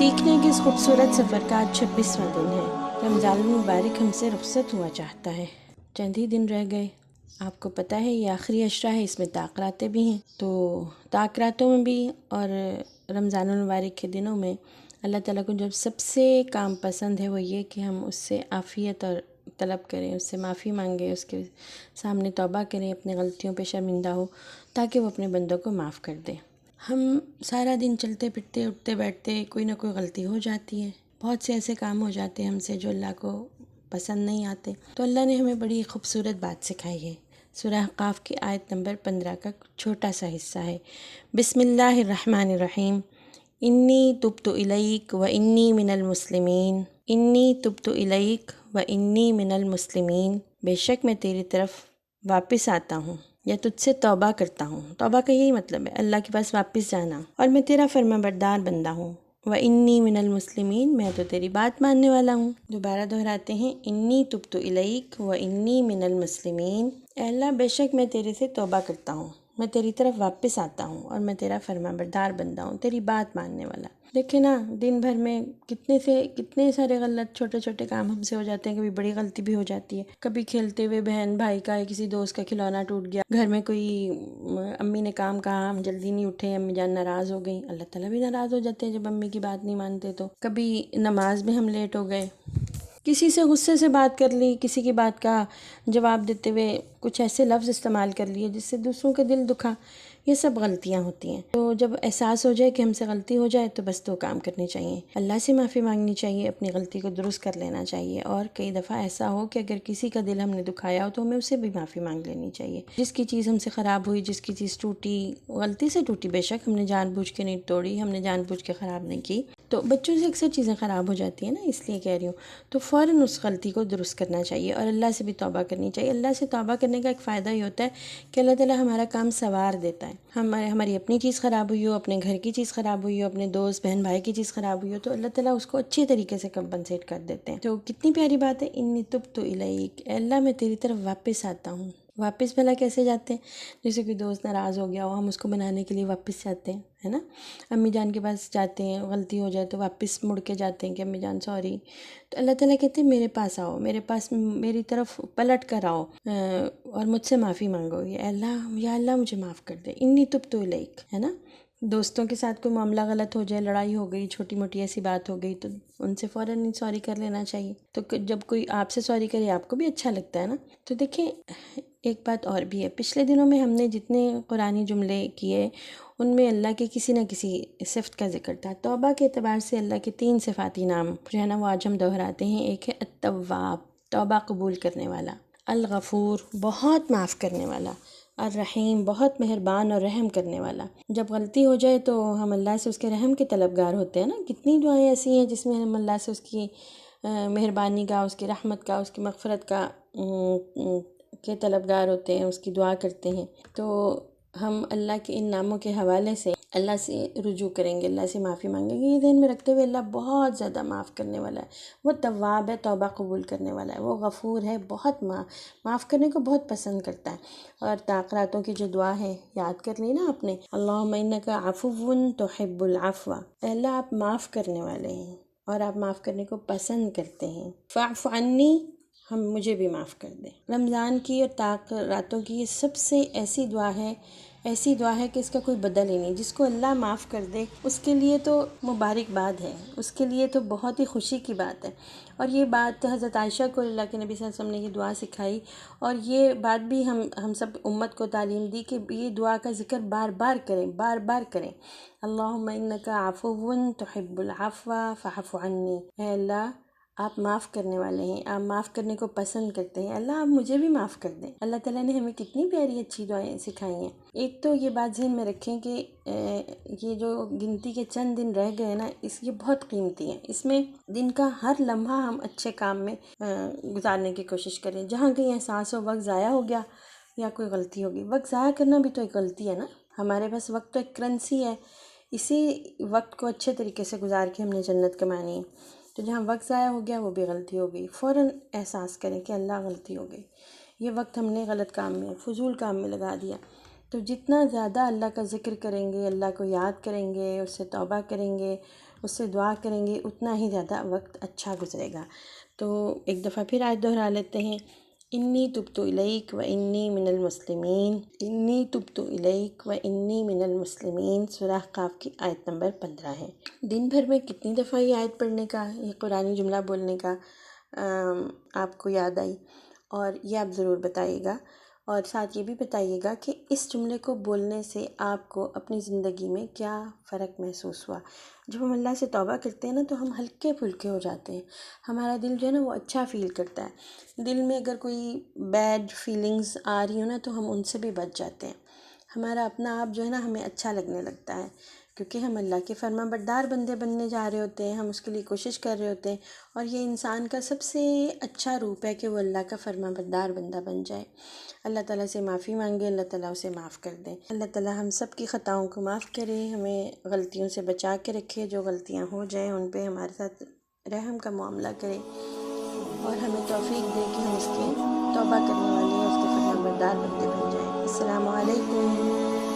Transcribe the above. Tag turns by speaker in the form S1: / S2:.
S1: सीखने के इस खूबसूरत सफ़र का आज 26वां दिन है। रमज़ान मुबारक हमसे रुखसत हुआ चाहता है। चंद ही दिन रह गए। आपको पता है ये आखिरी अशरा है, इसमें ताक़रातें भी हैं। तो ताक़रातों में भी और रमज़ान मुबारक के दिनों में अल्लाह ताला को जब सबसे काम पसंद है वो ये कि हम उससे आफ़ियत और तलब करें, उससे माफ़ी मांगें, उसके सामने तौबा करें, अपनी गलतियों पे शर्मिंदा हो ताकि वो अपने बंदों को माफ़ कर दे। हम सारा दिन चलते फिरते उठते बैठते कोई ना कोई गलती हो जाती है। बहुत से ऐसे काम हो जाते हैं हमसे जो अल्लाह को पसंद नहीं आते। तो अल्लाह ने हमें बड़ी खूबसूरत बात सिखाई है। सूरह क़ाफ़ की आयत नंबर 15 का छोटा सा हिस्सा है। बिस्मिल्लाहिर्रहमानिर्रहीम। इन्नी तुब्तु इलैक व इन्नी मिनल मुस्लिमीन। इन्नी तुब्तु इलैक व इन्नी मिनल मुस्लिमीन। बेशक मैं तेरी तरफ वापस आता हूँ या तुझसे तौबा करता हूँ। तौबा का यही मतलब है, अल्लाह के पास वापस जाना। और मैं तेरा फरमाबरदार बंदा हूँ। व इन्नी मिनल मुस्लिमीन, मैं तो तेरी बात मानने वाला हूँ। दोबारा दोहराते हैं, इन्नी तुब्तु इलैक व इन्नी मिनल मुस्लिमीन। अल्लाह बेशक मैं तेरे से तौबा करता हूँ, मैं तेरी तरफ वापस आता हूँ और मैं तेरा फरमाबरदार बंदा हूँ, तेरी बात मानने वाला। देखे ना, दिन भर में कितने सारे गलत छोटे छोटे काम हमसे हो जाते हैं। कभी बड़ी गलती भी हो जाती है। कभी खेलते हुए बहन भाई का या किसी दोस्त का खिलौना टूट गया, घर में कोई अम्मी ने काम कहा, हम जल्दी नहीं उठे, अम्मी जान नाराज़ हो गई। अल्लाह ताला भी नाराज़ हो जाते हैं जब अम्मी की बात नहीं मानते। तो कभी नमाज में हम लेट हो गए, किसी से गुस्से से बात कर ली, किसी की बात का जवाब देते हुए कुछ ऐसे लफ्ज़ इस्तेमाल कर लिए जिससे दूसरों का दिल दुखा। ये सब गलतियाँ होती हैं। तो जब एहसास हो जाए कि हमसे गलती हो जाए तो बस 2 काम करने चाहिए। अल्लाह से माफ़ी मांगनी चाहिए, अपनी गलती को दुरुस्त कर लेना चाहिए। और कई दफ़ा ऐसा हो कि अगर किसी का दिल हमने दुखाया हो तो हमें उससे भी माफ़ी मांग लेनी चाहिए। जिसकी चीज़ हमसे ख़राब हुई, जिसकी चीज़ टूटी, गलती से टूटी, बेशक हमने जानबूझ के नहीं तोड़ी, हमने जानबूझ के ख़राब नहीं की। तो बच्चों से अक्सर चीज़ें ख़राब हो जाती हैं ना, इसलिए कह रही हूँ। तो फ़ौरन उस गलती को दुरुस्त करना चाहिए और अल्लाह से भी तौबा करनी चाहिए। अल्लाह से तौबा करने का एक फ़ायदा ये होता है कि अल्लाह ताला हमारा काम संवार देता है। हमारी अपनी चीज़ ख़राब हुई हो, अपने घर की चीज़ ख़राब हुई हो, अपने दोस्त बहन भाई की चीज़ ख़राब हुई हो, तो अल्लाह ताला उसको अच्छे तरीके से कंपनसेट कर देते हैं। तो कितनी प्यारी बात है, इन्नी तुब्तु इलैक, अल्लाह मैं तेरी तरफ वापस आता हूँ। वापस भला कैसे जाते हैं? जैसे कोई दोस्त नाराज़ हो गया हो, हम उसको मनाने के लिए वापस जाते हैं, है ना। अम्मी जान के पास जाते हैं, गलती हो जाए तो वापस मुड़ के जाते हैं कि अम्मी जान सॉरी। तो अल्लाह ताला कहते हैं मेरे पास आओ, मेरे पास मेरी तरफ पलट कर आओ और मुझसे माफ़ी मांगो। या अल्लाह मुझे माफ़ कर दे, इन्नी तुब्तु इलैक, है ना। दोस्तों के साथ कोई मामला गलत हो जाए, लड़ाई हो गई, छोटी मोटी ऐसी बात हो गई, तो उनसे फ़ौरन सॉरी कर लेना चाहिए। तो जब कोई आपसे सॉरी करे आपको भी अच्छा लगता है ना। तो देखिए, एक बात और भी है, पिछले दिनों में हमने जितने कुरानी जुमले किए उनमें अल्लाह के किसी न किसी सिफ़त का ज़िक्र था। तौबा के एतबार से अल्लाह के 3 सिफ़ाती नाम जो है ना वो आज हम दोहराते हैं। एक है अत-तव्वाब, तौबा कबूल करने वाला, अल-गफ़ूर, बहुत माफ़ करने वाला, अर्रहीम, बहुत मेहरबान और रहम करने वाला। जब गलती हो जाए तो हम अल्लाह से उसके रहम के तलबगार होते हैं ना। कितनी दुआएं ऐसी हैं जिसमें हम अल्लाह से उसकी मेहरबानी का, उसकी रहमत का, उसकी मग़फ़िरत का के तलबगार होते हैं, उसकी दुआ करते हैं। तो हम अल्लाह के इन नामों के हवाले से अल्लाह से रुजू करेंगे, अल्लाह से माफ़ी मांगेंगे। ये ध्यान में रखते हुए अल्लाह बहुत ज़्यादा माफ़ करने वाला है। वो तव्वाब है, तौबा कबूल करने वाला है। वो गफ़ूर है, बहुत माफ़ करने को बहुत पसंद करता है। और ताक़रातों की जो दुआ है याद कर ली ना आपने, अल्लाहुम्मा इन्नका अफ़ुव्वुन तुहिब्बुल अफ़्व। अल्लाह आप माफ़ करने वाले हैं और आप माफ़ करने को पसंद करते हैं। फ़अफ़ु अन्नी, हम मुझे भी माफ़ कर दें। रमज़ान की और ताक़रातों की ये सबसे ऐसी दुआ है कि इसका कोई बदल ही नहीं। जिसको अल्लाह माफ़ कर दे उसके लिए तो मुबारकबाद है, उसके लिए तो बहुत ही खुशी की बात है। और ये बात हज़रत आयशा को अल्लाह के नबी सल्लल्लाहु अलैहि वसल्लम ने ये दुआ सिखाई और ये बात भी हम सब उम्मत को तालीम दी कि ये दुआ का ज़िक्र बार बार करें। अल्लाहुम्मा इन्नका अफ़ुव्वुन तुहिब्बुल अफ़्व फ़अफ़ु अन्नी। ऐ अल्लाह आप माफ़ करने वाले हैं, आप माफ़ करने को पसंद करते हैं। अल्लाह आप मुझे भी माफ़ कर दें। अल्लाह ताला ने हमें कितनी प्यारी अच्छी दुआएं सिखाई हैं। एक तो ये बात ज़हन में रखें कि ये जो गिनती के चंद दिन रह गए ना, ये बहुत कीमती हैं। इसमें दिन का हर लम्हा हम अच्छे काम में गुजारने की कोशिश करें। जहाँ कहीं एहसास हो वक्त ज़ाया हो गया या कोई गलती होगी, वक्त ज़ाया करना भी तो एक गलती है ना। हमारे पास वक्त तो एक करेंसी है, इसी वक्त को अच्छे तरीके से गुजार के हमने जन्नत कमानी है। तो जहाँ वक्त ज़ाया हो गया वो भी गलती हो गई, फ़ौरन एहसास करें कि अल्लाह गलती हो गई, ये वक्त हमने गलत काम में, फ़ुज़ूल काम में लगा दिया। तो जितना ज़्यादा अल्लाह का ज़िक्र करेंगे, अल्लाह को याद करेंगे, उससे तौबा करेंगे, اس سے دعا کریں گے اتنا ہی زیادہ وقت اچھا گزرے گا۔ تو ایک دفعہ پھر آیت دہرا لیتے ہیں، انی تبت الیک و انی من المسلمین، انی تبت الیک و انی من المسلمین، سورہ قاف کی آیت نمبر 15 ہے۔ دن بھر میں کتنی دفعہ یہ آیت پڑھنے کا، یہ قرآنی جملہ بولنے کا آپ کو یاد آئی، اور یہ آپ ضرور بتائیے گا، اور ساتھ یہ بھی بتائیے گا کہ اس جملے کو بولنے سے آپ کو اپنی زندگی میں کیا فرق محسوس ہوا۔ جب ہم اللہ سے توبہ کرتے ہیں نا تو ہم ہلکے پھلکے ہو جاتے ہیں، ہمارا دل جو ہے نا وہ اچھا فیل کرتا ہے، دل میں اگر کوئی بیڈ فیلنگز آ رہی ہوں نا تو ہم ان سے بھی بچ جاتے ہیں، ہمارا اپنا آپ جو ہے نا ہمیں اچھا لگنے لگتا ہے، کیونکہ ہم اللہ کے فرما بردار بندے بننے جا رہے ہوتے ہیں، ہم اس کے لیے کوشش کر رہے ہوتے ہیں، اور یہ انسان کا سب سے اچھا روپ ہے کہ وہ اللہ کا فرما بردار بندہ بن جائے۔ اللہ تعالیٰ سے معافی مانگے، اللہ تعالیٰ اسے معاف کر دے، اللہ تعالیٰ ہم سب کی خطاؤں کو معاف کرے، ہمیں غلطیوں سے بچا کے رکھے، جو غلطیاں ہو جائیں ان پہ ہمارے ساتھ رحم کا معاملہ کرے، اور ہمیں توفیق دے کہ ہم اس کے توبہ کرنے والے ہیں، اس کے فرما بردار بندے بن جائیں۔ السلام علیکم۔